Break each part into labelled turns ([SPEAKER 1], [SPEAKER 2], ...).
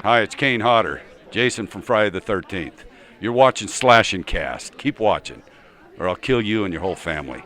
[SPEAKER 1] Hi, it's Kane Hodder, Jason from Friday the 13th. You're watching Slash and Cast. Keep watching, or I'll kill you and your whole family.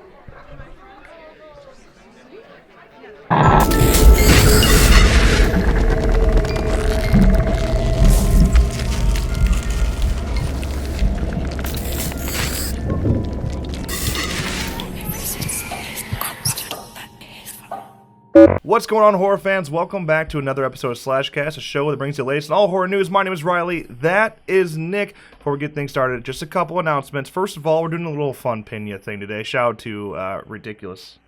[SPEAKER 2] What's going on, horror fans? Welcome back to another episode of Slashcast, a show that brings you the latest in all horror news. My name is Riley. That is Nick. Before we get things started, just a couple announcements. First of all, we're doing a little fun pinya thing today. Shout out to ridiculousness.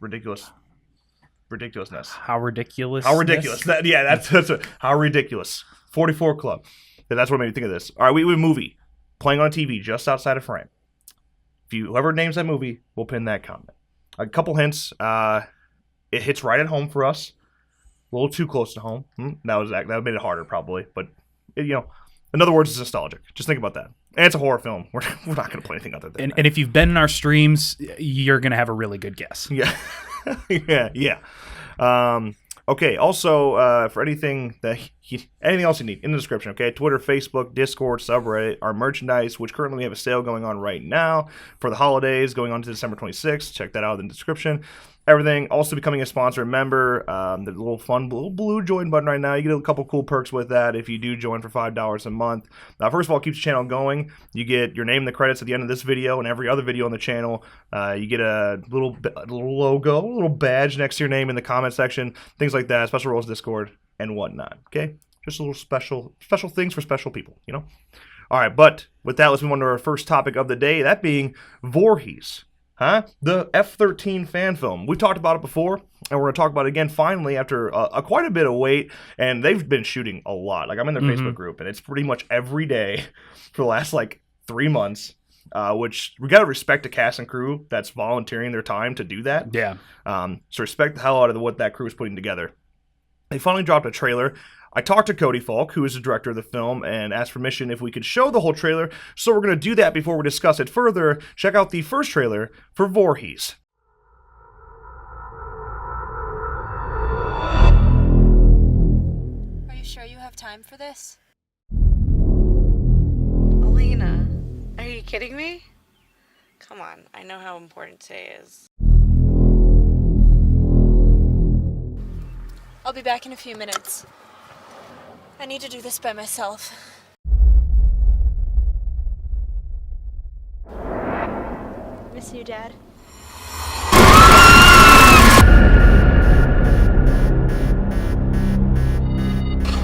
[SPEAKER 3] How ridiculous?
[SPEAKER 2] How ridiculous? That's it. How ridiculous. 44 Club. That's what made me think of this. All right, we have a movie playing on TV just outside of frame. Whoever names that movie, we'll pin that comment. A couple hints. It hits right at home for us. A little too close to home. That made it harder, probably. But, in other words, it's nostalgic. Just think about that. And it's a horror film. We're not going to play anything other than that.
[SPEAKER 3] And if you've been in our streams, you're going to have a really good guess.
[SPEAKER 2] Yeah. yeah. Okay, also, for anything else you need, in the description, okay? Twitter, Facebook, Discord, subreddit, our merchandise, which currently we have a sale going on right now for the holidays, going on to December 26th. Check that out in the description. Everything. Also becoming a sponsor and member. There's a little fun little blue join button right now. You get a couple cool perks with that if you do join for $5 a month. First of all, it keeps the channel going. You get your name in the credits at the end of this video and every other video on the channel. You get a little logo, a little badge next to your name in the comment section. Things like that. Special roles, Discord, and whatnot. Okay? Just a little special things for special people, All right, but with that, let's move on to our first topic of the day, that being Voorhees. The F-13 fan film. We've talked about it before, and we're going to talk about it again finally after quite a bit of wait, and they've been shooting a lot. Like, I'm in their Facebook group, and it's pretty much every day for the last, 3 months, which we got to respect the cast and crew that's volunteering their time to do that.
[SPEAKER 3] Yeah.
[SPEAKER 2] So respect the hell out of what that crew is putting together. They finally dropped a trailer. I talked to Cody Falk, who is the director of the film, and asked permission if we could show the whole trailer, so we're going to do that before we discuss it further. Check out the first trailer for Voorhees.
[SPEAKER 4] Are you sure you have time for this?
[SPEAKER 5] Elena, are you kidding me? Come on, I know how important today is.
[SPEAKER 4] I'll be back in a few minutes. I need to do this by myself. Miss you, Dad.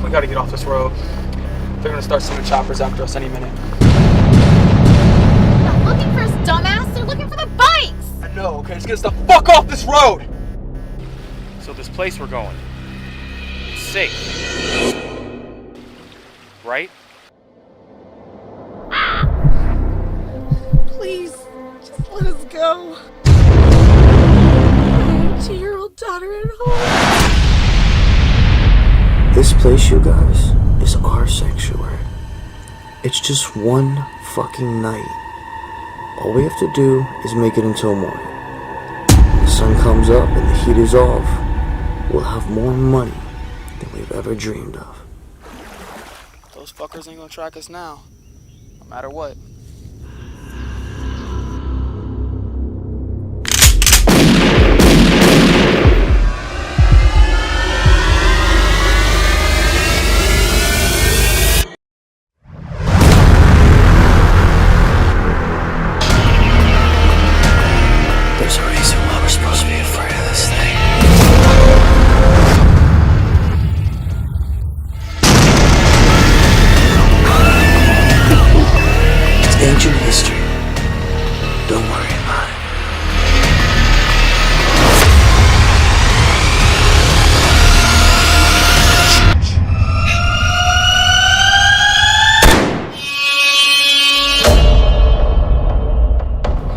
[SPEAKER 6] We gotta get off this road. They're gonna start sending choppers after us any minute.
[SPEAKER 4] They're not looking for us, dumbass! They're looking for the bikes!
[SPEAKER 6] I know, okay? Just get us the fuck off this road!
[SPEAKER 7] So this place we're going, it's safe. Right?
[SPEAKER 5] Please, just let us go. My 2-year-old daughter at home.
[SPEAKER 8] This place, you guys, is our sanctuary. It's just one fucking night. All we have to do is make it until morning. When the sun comes up and the heat is off, we'll have more money than we've ever dreamed of.
[SPEAKER 6] Those fuckers ain't gonna track us now. No matter what.
[SPEAKER 8] There's a reason why we're supposed to be afraid of this thing. It's ancient history. Don't worry about it.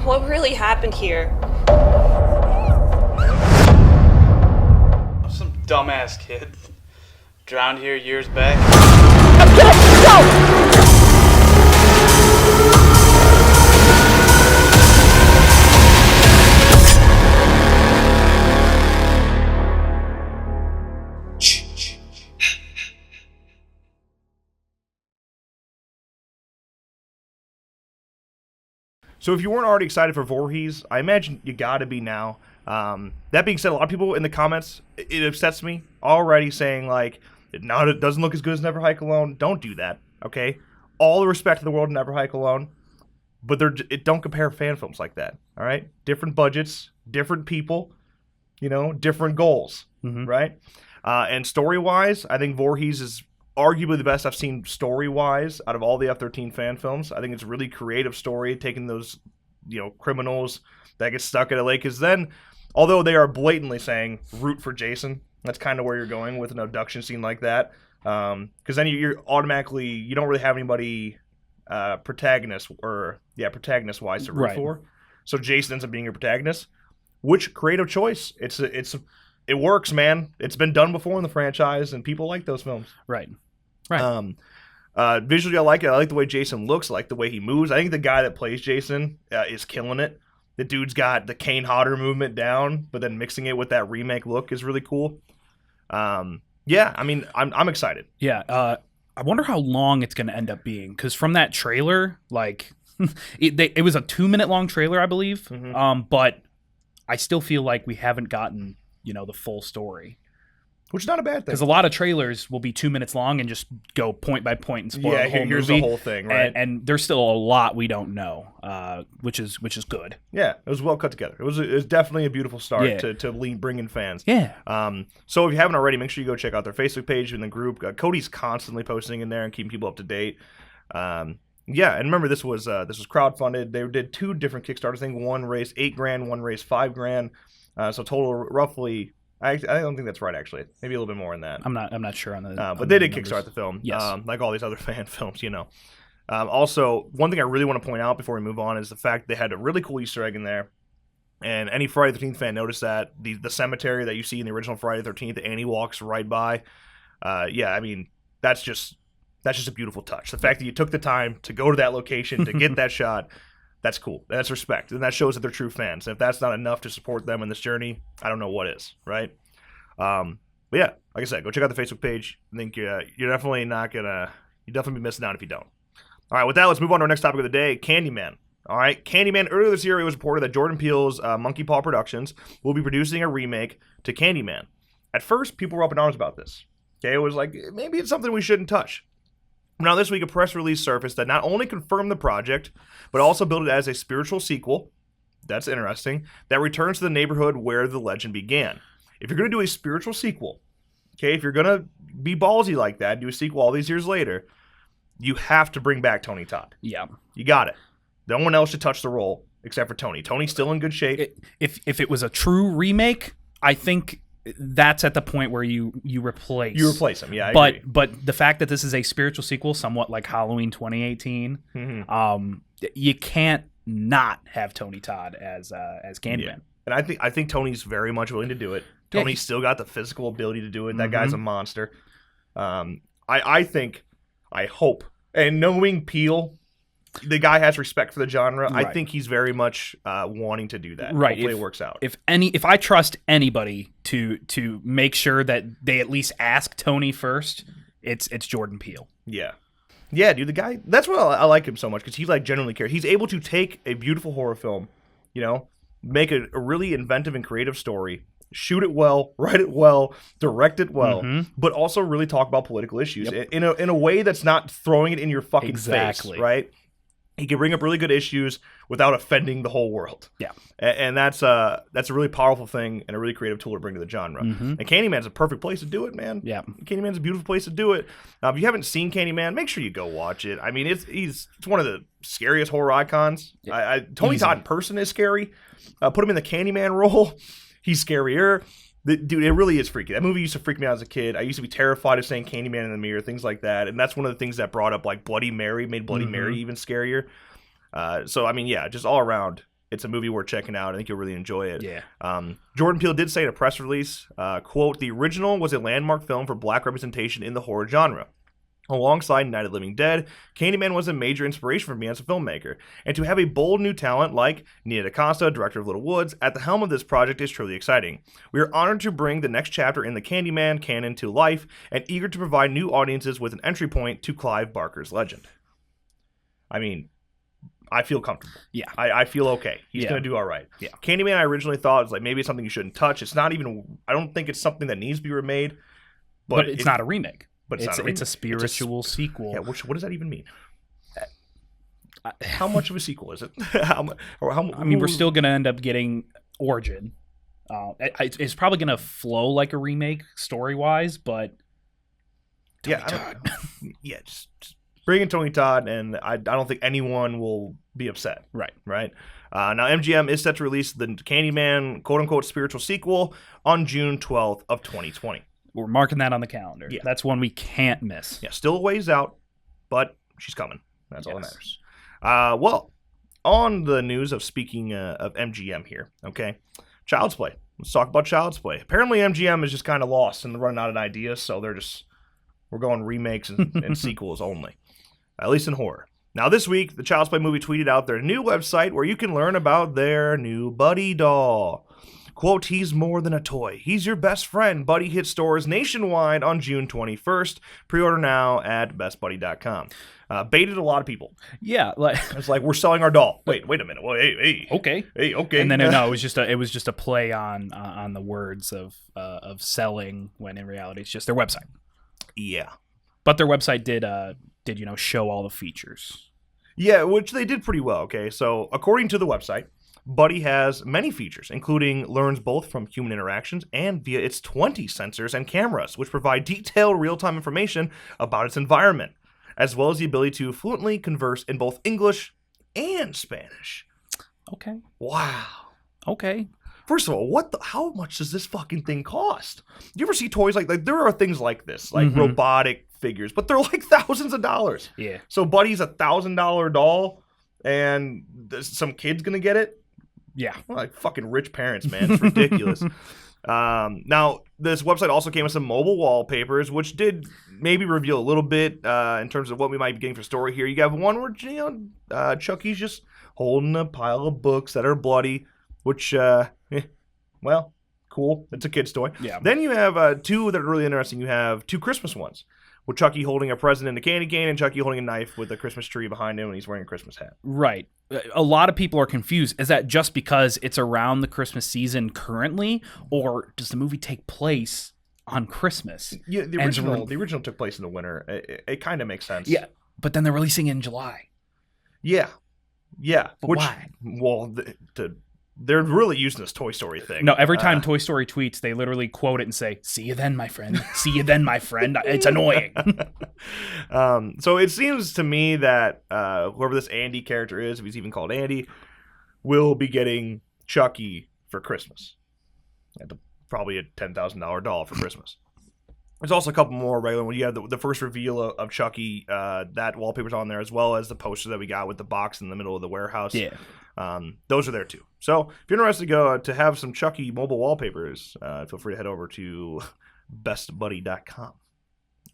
[SPEAKER 5] What really happened here?
[SPEAKER 7] Some dumbass kid drowned here years back.
[SPEAKER 2] So if you weren't already excited for Voorhees, I imagine you got to be now. That being said, a lot of people in the comments, it upsets me already saying, like, no, it doesn't look as good as Never Hike Alone. Don't do that, okay? All the respect in the world to Never Hike Alone, but don't compare fan films like that, all right? Different budgets, different people, different goals, right? And story-wise, I think Voorhees is arguably the best I've seen story-wise out of all the F-13 fan films. I think it's a really creative story, taking those, criminals that get stuck at a lake. Because then, although they are blatantly saying, root for Jason, that's kind of where you're going with an abduction scene like that. Because then you're automatically, you don't really have anybody protagonist-wise to root for. So Jason ends up being your protagonist. Which creative choice? It works, man. It's been done before in the franchise, and people like those films.
[SPEAKER 3] Right.
[SPEAKER 2] Visually, I like it. I like the way Jason looks. I like the way he moves. I think the guy that plays Jason is killing it. The dude's got the Kane Hodder movement down, but then mixing it with that remake look is really cool. Yeah, I mean, I'm excited.
[SPEAKER 3] Yeah, I wonder how long it's going to end up being, because from that trailer, like, it was a 2-minute long trailer, I believe, but I still feel like we haven't gotten, the full story.
[SPEAKER 2] Which is not a bad thing.
[SPEAKER 3] Because a lot of trailers will be 2 minutes long and just go point by point and spoil the whole
[SPEAKER 2] here's
[SPEAKER 3] movie.
[SPEAKER 2] the whole thing, right?
[SPEAKER 3] And there's still a lot we don't know, which is good.
[SPEAKER 2] Yeah, it was well cut together. It was definitely a beautiful start to bring in fans.
[SPEAKER 3] Yeah.
[SPEAKER 2] So if you haven't already, make sure you go check out their Facebook page and the group. Cody's constantly posting in there and keeping people up to date. And remember this was crowdfunded. They did 2 different Kickstarters. I think one raised $8,000, one raised $5,000. So total roughly. I don't think that's right, actually. Maybe a little bit more than that.
[SPEAKER 3] I'm not sure on the.
[SPEAKER 2] But they did kickstart the film,
[SPEAKER 3] yes.
[SPEAKER 2] Like all these other fan films, Also, one thing I really want to point out before we move on is the fact they had a really cool Easter egg in there. And any Friday the 13th fan noticed that the cemetery that you see in the original Friday the 13th, Annie walks right by. I mean, that's just a beautiful touch. The fact that you took the time to go to that location to get that shot. That's cool. That's respect. And that shows that they're true fans. And if that's not enough to support them in this journey, I don't know what is, right? But yeah, like I said, go check out the Facebook page. I think you're definitely you'll definitely be missing out if you don't. All right, with that, let's move on to our next topic of the day, Candyman. All right, Candyman. Earlier this year, it was reported that Jordan Peele's Monkey Paw Productions will be producing a remake to Candyman. At first, people were up in arms about this. Okay, it was like, maybe it's something we shouldn't touch. Now, this week, a press release surfaced that not only confirmed the project, but also billed it as a spiritual sequel. That's interesting. That returns to the neighborhood where the legend began. If you're going to do a spiritual sequel, okay, if you're going to be ballsy like that, do a sequel all these years later, you have to bring back Tony Todd.
[SPEAKER 3] Yeah.
[SPEAKER 2] You got it. No one else should touch the role except for Tony. Tony's still in good shape.
[SPEAKER 3] If it was a true remake, I think that's at the point where you replace.
[SPEAKER 2] You replace him, yeah. I agree.
[SPEAKER 3] But the fact that this is a spiritual sequel, somewhat like Halloween 2018, you can't not have Tony Todd as Candyman. Yeah.
[SPEAKER 2] And I think Tony's very much willing to do it. Tony's still got the physical ability to do it. That guy's a monster. I hope, and knowing Peele, the guy has respect for the genre. Right. I think he's very much wanting to do that.
[SPEAKER 3] Right.
[SPEAKER 2] Hopefully it works out.
[SPEAKER 3] If I trust anybody to make sure that they at least ask Tony first, it's Jordan Peele.
[SPEAKER 2] Yeah. Yeah, dude, the guy, that's why I like him so much, because he genuinely cares. He's able to take a beautiful horror film, make a really inventive and creative story, shoot it well, write it well, direct it well, but also really talk about political issues in a way that's not throwing it in your fucking face, right? He can bring up really good issues without offending the whole world. Yeah. And that's a really powerful thing and a really creative tool to bring to the genre. And Candyman's a perfect place to do it, man. Yeah. Candyman's a beautiful place to do it. If you haven't seen Candyman, make sure you go watch it. I mean, it's one of the scariest horror icons. Yeah. Tony Todd in person is scary. Put him in the Candyman role, he's scarier. Dude, it really is freaky. That movie used to freak me out as a kid. I used to be terrified of saying Candyman in the mirror, things like that. And that's one of the things that brought up Bloody Mary, made Bloody Mary even scarier. So, I mean, yeah, just all around, it's a movie worth checking out. I think you'll really enjoy it. Yeah. Jordan Peele did say in a press release, quote, "The original was a landmark film for black representation in the horror genre. Alongside Night of the Living Dead, Candyman was a major inspiration for me as a filmmaker, and to have a bold new talent like Nia DaCosta, director of Little Woods, at the helm of this project is truly exciting. We are honored to bring the next chapter in the Candyman canon to life, and eager to provide new audiences with an entry point to Clive Barker's legend." I mean, I feel comfortable.
[SPEAKER 3] Yeah.
[SPEAKER 2] I feel okay. He's
[SPEAKER 3] Yeah.
[SPEAKER 2] going to do all right.
[SPEAKER 3] Yeah.
[SPEAKER 2] Candyman, I originally thought was like maybe it's something you shouldn't touch. It's not even. I don't think it's something that needs to be remade.
[SPEAKER 3] But it's not a remake.
[SPEAKER 2] But
[SPEAKER 3] It's
[SPEAKER 2] not a
[SPEAKER 3] it's a spiritual sequel.
[SPEAKER 2] Yeah. What does that even mean? How much of a sequel is it?
[SPEAKER 3] I mean, we're still going to end up getting Origin. It's probably going to flow like a remake story-wise, but
[SPEAKER 2] yeah, just bring in Tony Todd, and I don't think anyone will be upset.
[SPEAKER 3] Right.
[SPEAKER 2] Now, MGM is set to release the Candyman quote-unquote spiritual sequel on June 12th of 2020.
[SPEAKER 3] We're marking that on the calendar.
[SPEAKER 2] Yeah.
[SPEAKER 3] That's one we can't miss.
[SPEAKER 2] Yeah, still a ways out, but she's coming. That's all that matters. Well, on the news of speaking of MGM here, okay, Child's Play. Let's talk about Child's Play. Apparently, MGM is just kind of lost and running out of ideas, so we're going remakes and sequels only, at least in horror. Now, this week, the Child's Play movie tweeted out their new website where you can learn about their new Buddy doll. Quote, he's more than a toy. He's your best friend. Buddy hits stores nationwide on June 21st. Pre-order now at bestbuddy.com. Baited a lot of people.
[SPEAKER 3] Yeah, like
[SPEAKER 2] It's like, we're selling our doll. Wait a minute. Well, hey.
[SPEAKER 3] okay.
[SPEAKER 2] Hey, okay.
[SPEAKER 3] And then it was just a play on the words of selling, when in reality it's just their website.
[SPEAKER 2] Yeah.
[SPEAKER 3] But their website did show all the features.
[SPEAKER 2] Yeah, which they did pretty well, okay? So, according to the website, Buddy has many features, including learns both from human interactions and via its 20 sensors and cameras, which provide detailed real-time information about its environment, as well as the ability to fluently converse in both English and Spanish.
[SPEAKER 3] Okay.
[SPEAKER 2] Wow.
[SPEAKER 3] Okay.
[SPEAKER 2] First of all, how much does this fucking thing cost? Do you ever see toys like there are things like this, like robotic figures, but they're like thousands of dollars.
[SPEAKER 3] Yeah.
[SPEAKER 2] So Buddy's $1,000 doll, and some kid's gonna get it.
[SPEAKER 3] Yeah.
[SPEAKER 2] Well, like fucking rich parents, man. It's ridiculous. Now, this website also came with some mobile wallpapers, which did maybe reveal a little bit in terms of what we might be getting for story here. You have one where Chucky's just holding a pile of books that are bloody, which, well, cool. It's a kid's toy.
[SPEAKER 3] Yeah.
[SPEAKER 2] Then you have two that are really interesting. You have two Christmas ones, with Chucky holding a present in a candy cane and Chucky holding a knife with a Christmas tree behind him and he's wearing a Christmas hat.
[SPEAKER 3] Right. A lot of people are confused. Is that just because it's around the Christmas season currently, or does the movie take place on Christmas?
[SPEAKER 2] Yeah, the original took place in the winter. It kind of makes sense.
[SPEAKER 3] Yeah, but then they're releasing it in July.
[SPEAKER 2] Yeah.
[SPEAKER 3] But why?
[SPEAKER 2] Well, they're really using this Toy Story thing.
[SPEAKER 3] No, every time Toy Story tweets, they literally quote it and say, "See you then, my friend. See you then, my friend." It's annoying.
[SPEAKER 2] So it seems to me that whoever this Andy character is, if he's even called Andy, will be getting Chucky for Christmas. Probably a $10,000 doll for Christmas. There's also a couple more regular ones. You have the first reveal of Chucky, that wallpaper's on there, as well as the poster that we got with the box in the middle of the warehouse.
[SPEAKER 3] Yeah.
[SPEAKER 2] Those are there too. So if you're interested to have some Chucky mobile wallpapers, feel free to head over to bestbuddy.com.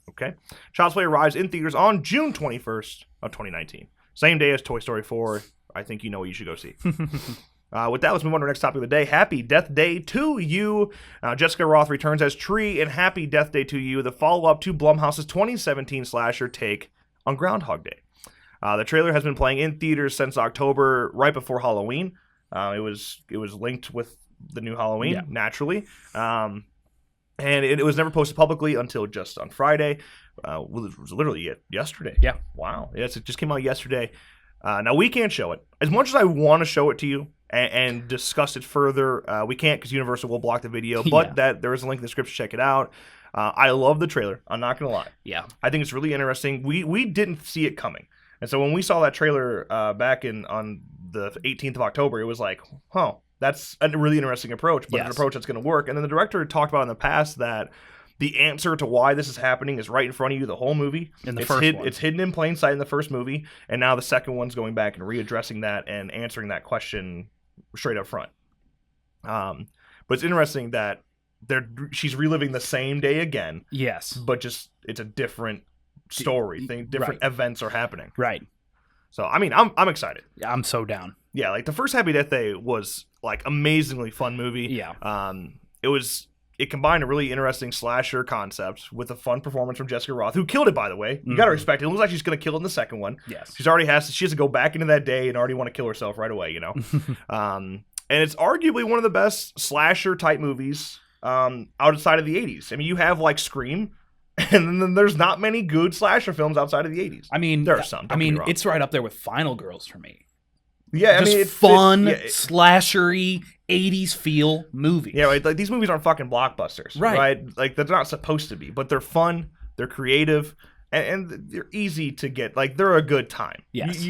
[SPEAKER 2] Okay. Child's Play arrives in theaters on June 21st of 2019. Same day as Toy Story 4. I think you know what you should go see. With that, let's move on to our next topic of the day. Happy Death Day to You. Jessica Roth returns as Tree in Happy Death Day to You, the follow-up to Blumhouse's 2017 slasher take on Groundhog Day. The trailer has been playing in theaters since October, right before Halloween. It was linked with the new Halloween, naturally. And it was never posted publicly until just on Friday. It was literally yesterday.
[SPEAKER 3] Yeah.
[SPEAKER 2] Wow. Yes, it just came out yesterday. Now, we can't show it. As much as I want to show it to you and discuss it further, we can't because Universal will block the video. But there is a link in the description. Check it out. I love the trailer. I'm not going to lie.
[SPEAKER 3] Yeah.
[SPEAKER 2] I think it's really interesting. We didn't see it coming. And so when we saw that trailer back on the 18th of October, it was like, that's a really interesting approach, but an approach that's going to work. And then the director talked about in the past that the answer to why this is happening is right in front of you the whole movie. It's hidden in plain sight in the first movie, and now the second one's going back and readdressing that and answering that question straight up front. But it's interesting that she's reliving the same day again.
[SPEAKER 3] Yes.
[SPEAKER 2] But just it's a different story. Different events are happening.
[SPEAKER 3] Right.
[SPEAKER 2] So I mean, I'm excited.
[SPEAKER 3] Yeah, I'm so down.
[SPEAKER 2] Yeah, like the first Happy Death Day was like amazingly fun movie.
[SPEAKER 3] Yeah.
[SPEAKER 2] It was it combined a really interesting slasher concept with a fun performance from Jessica Roth, who killed it, by the way. You got to respect it. It looks like she's going to kill it in the second one.
[SPEAKER 3] Yes.
[SPEAKER 2] She has to go back into that day and already want to kill herself right away, you know? And it's arguably one of the best slasher-type movies outside of the 80s. I mean, you have, like, Scream, and then there's not many good slasher films outside of the 80s.
[SPEAKER 3] I mean,
[SPEAKER 2] there are some.
[SPEAKER 3] It's right up there with Final Girls for me.
[SPEAKER 2] Yeah,
[SPEAKER 3] Just
[SPEAKER 2] it's
[SPEAKER 3] fun, slashery, 80s feel movie.
[SPEAKER 2] Yeah, right. Like, these movies aren't fucking blockbusters, right? Like, they're not supposed to be, but they're fun, they're creative, and they're easy to get. Like, they're a good time.
[SPEAKER 3] Yes.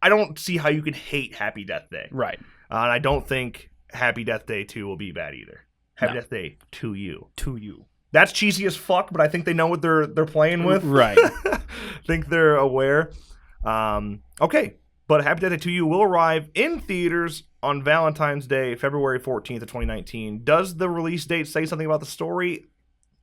[SPEAKER 2] I don't see how you could hate Happy Death Day.
[SPEAKER 3] Right.
[SPEAKER 2] And I don't think Happy Death Day 2 will be bad either. Happy Death Day to you.
[SPEAKER 3] To you.
[SPEAKER 2] That's cheesy as fuck, but I think they know what they're playing with.
[SPEAKER 3] Right.
[SPEAKER 2] Think they're aware. Okay. But Happy Death Day 2 will arrive in theaters on Valentine's Day, February 14th of 2019. Does the release date say something about the story?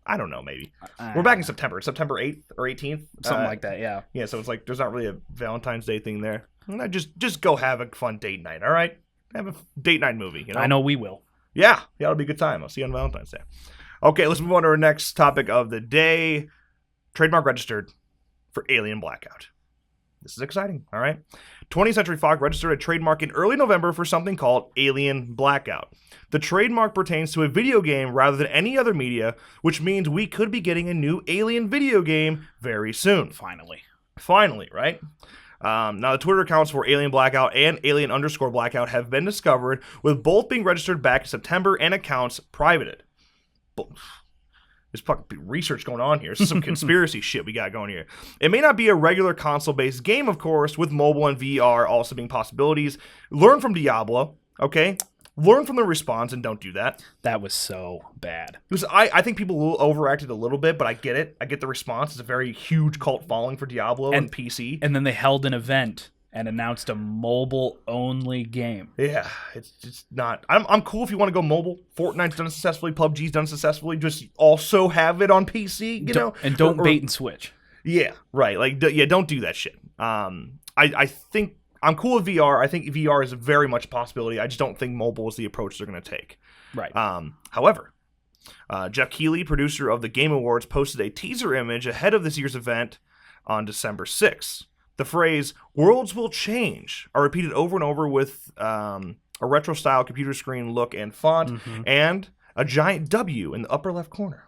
[SPEAKER 2] I don't know, maybe. We're back in September. September 8th or 18th?
[SPEAKER 3] Something like that, yeah.
[SPEAKER 2] Yeah, so it's like there's not really a Valentine's Day thing there. Just go have a fun date night, all right? Have a date night movie, you know?
[SPEAKER 3] I know we will.
[SPEAKER 2] Yeah, it'll be a good time. I'll see you on Valentine's Day. Okay, let's move on to our next topic of the day. Trademark registered for Alien Blackout. This is exciting, all right? 20th Century Fox registered a trademark in early November for something called Alien Blackout. The trademark pertains to a video game rather than any other media, which means we could be getting a new Alien video game very soon. Finally, right? Now, the Twitter accounts for Alien Blackout and Alien_Blackout have been discovered, with both being registered back in September and accounts privated. There's fucking research going on here. This is some conspiracy shit we got going here. It may not be a regular console-based game, of course, with mobile and VR also being possibilities. Learn from Diablo, okay? Learn from the response and don't do that.
[SPEAKER 3] That was so bad.
[SPEAKER 2] I think people overacted a little bit, but I get it. I get the response. It's a very huge cult following for Diablo and PC.
[SPEAKER 3] And then they held an event and announced a mobile-only game.
[SPEAKER 2] Yeah, it's not... I'm cool if you want to go mobile. Fortnite's done it successfully. PUBG's done it successfully. Just also have it on PC, you know?
[SPEAKER 3] And don't bait and switch.
[SPEAKER 2] Yeah, right. Like, don't do that shit. I think... I'm cool with VR. I think VR is very much a possibility. I just don't think mobile is the approach they're going to take.
[SPEAKER 3] Right.
[SPEAKER 2] However, Jeff Keighley, producer of the Game Awards, posted a teaser image ahead of this year's event on December 6th. The phrase, "worlds will change," are repeated over and over with a retro-style computer screen look and font, and a giant W in the upper left corner.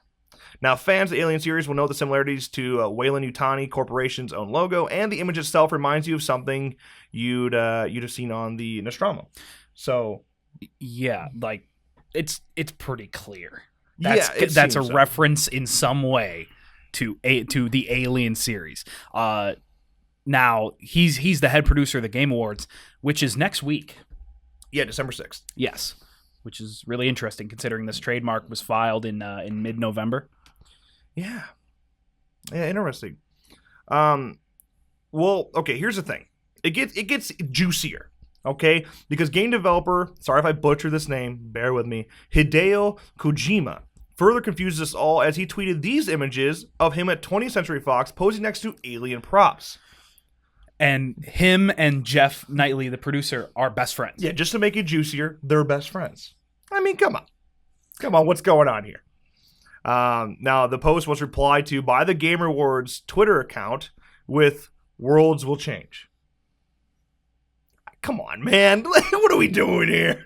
[SPEAKER 2] Now, fans of the Alien series will know the similarities to Weyland-Yutani Corporation's own logo, and the image itself reminds you of something you'd have seen on the Nostromo. So,
[SPEAKER 3] yeah, like it's pretty clear.
[SPEAKER 2] That's
[SPEAKER 3] a reference in some way to the Alien series. Now he's the head producer of the Game Awards, which is next week.
[SPEAKER 2] Yeah, December 6th.
[SPEAKER 3] Yes, which is really interesting considering this trademark was filed in mid-November.
[SPEAKER 2] Yeah, interesting. Well, okay, here's the thing. It gets juicier, okay? Because game developer, sorry if I butcher this name, bear with me, Hideo Kojima further confuses us all as he tweeted these images of him at 20th Century Fox posing next to alien props.
[SPEAKER 3] And him and Jeff Knightley, the producer, are best friends.
[SPEAKER 2] Yeah, just to make it juicier, they're best friends. I mean, come on, what's going on here? Now, the post was replied to by the Game Awards Twitter account with "worlds will change." Come on, man. What are we doing here?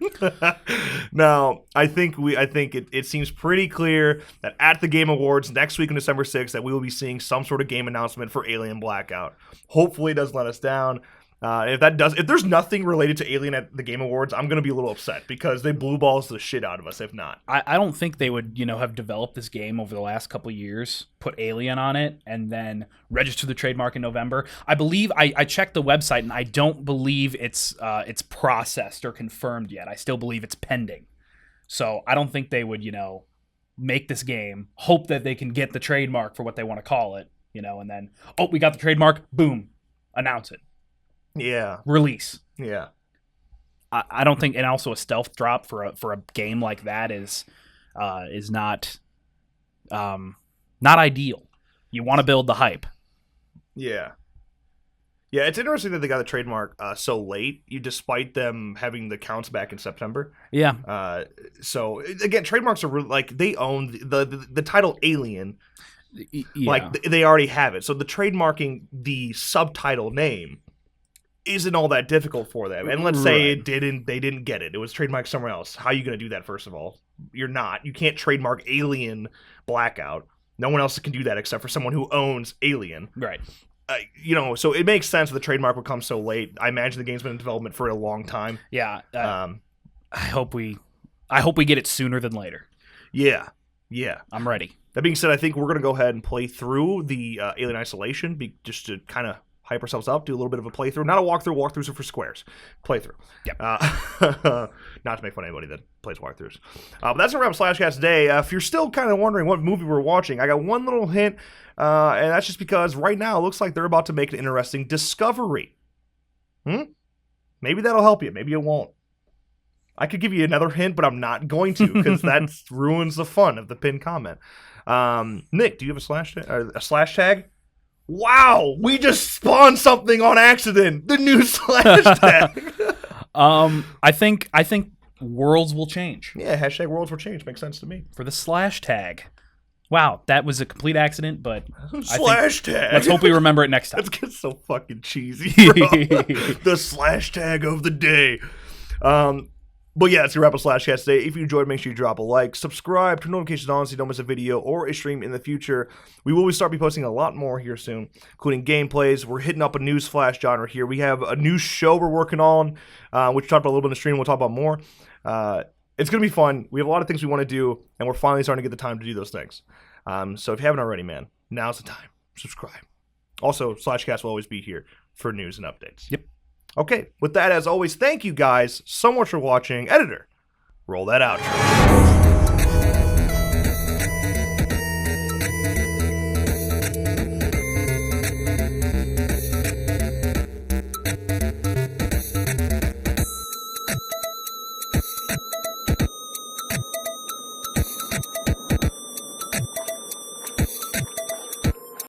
[SPEAKER 2] Now, I think it seems pretty clear that at the Game Awards next week on December 6th that we will be seeing some sort of game announcement for Alien Blackout. Hopefully it doesn't let us down. If there's nothing related to Alien at the Game Awards, I'm going to be a little upset because they blue balls the shit out of us if not.
[SPEAKER 3] I don't think they would, have developed this game over the last couple of years, put Alien on it, and then register the trademark in November. I believe I checked the website and I don't believe it's processed or confirmed yet. I still believe it's pending. So I don't think they would, make this game, hope that they can get the trademark for what they want to call it, and then, we got the trademark, boom, announce it.
[SPEAKER 2] Yeah.
[SPEAKER 3] Release.
[SPEAKER 2] Yeah.
[SPEAKER 3] I don't think, and also a stealth drop for a game like that is not ideal. You want to build the hype.
[SPEAKER 2] Yeah. Yeah, it's interesting that they got the trademark so late, despite them having the counts back in September.
[SPEAKER 3] Yeah.
[SPEAKER 2] So again, trademarks are really, like, they own the title Alien.
[SPEAKER 3] Yeah.
[SPEAKER 2] Like they already have it. So the trademarking the subtitle name isn't all that difficult for them. And let's say they didn't get it. It was trademarked somewhere else. How are you going to do that? First of all, you're not. You can't trademark Alien Blackout. No one else can do that except for someone who owns Alien.
[SPEAKER 3] Right.
[SPEAKER 2] So it makes sense that the trademark would come so late. I imagine the game's been in development for a long time.
[SPEAKER 3] Yeah. I hope we get it sooner than later.
[SPEAKER 2] Yeah.
[SPEAKER 3] I'm ready.
[SPEAKER 2] That being said, I think we're going to go ahead and play through the Alien Isolation just to kind of hype ourselves up, do a little bit of a playthrough. Not a walkthrough. Walkthroughs are for squares. Playthrough.
[SPEAKER 3] Yep.
[SPEAKER 2] Not to make fun of anybody that plays walkthroughs. But that's a wrap Slashcast today. If you're still kind of wondering what movie we're watching, I got one little hint, and that's just because right now it looks like they're about to make an interesting discovery. Maybe that'll help you. Maybe it won't. I could give you another hint, but I'm not going to because that ruins the fun of the pinned comment. Nick, do you have a slash tag? Wow, we just spawned something on accident. The new slash tag.
[SPEAKER 3] I think worlds will change.
[SPEAKER 2] Yeah, hashtag worlds will change. Makes sense to me.
[SPEAKER 3] For the slash tag. Wow, that was a complete accident, but
[SPEAKER 2] slash tag.
[SPEAKER 3] Let's hope we remember it next time.
[SPEAKER 2] Let's get so fucking cheesy, bro. The slash tag of the day. But yeah, that's your wrap up Slashcast today. If you enjoyed, make sure you drop a like, subscribe, turn notifications on so you don't miss a video or a stream in the future. We will start posting a lot more here soon, including gameplays. We're hitting up a news flash genre here. We have a new show we're working on, which we talked about a little bit in the stream. We'll talk about more. It's going to be fun. We have a lot of things we want to do, and we're finally starting to get the time to do those things. So if you haven't already, man, now's the time. Subscribe. Also, Slashcast will always be here for news and updates.
[SPEAKER 3] Yep.
[SPEAKER 2] Okay, with that, as always, thank you guys so much for watching. Editor, roll that outro.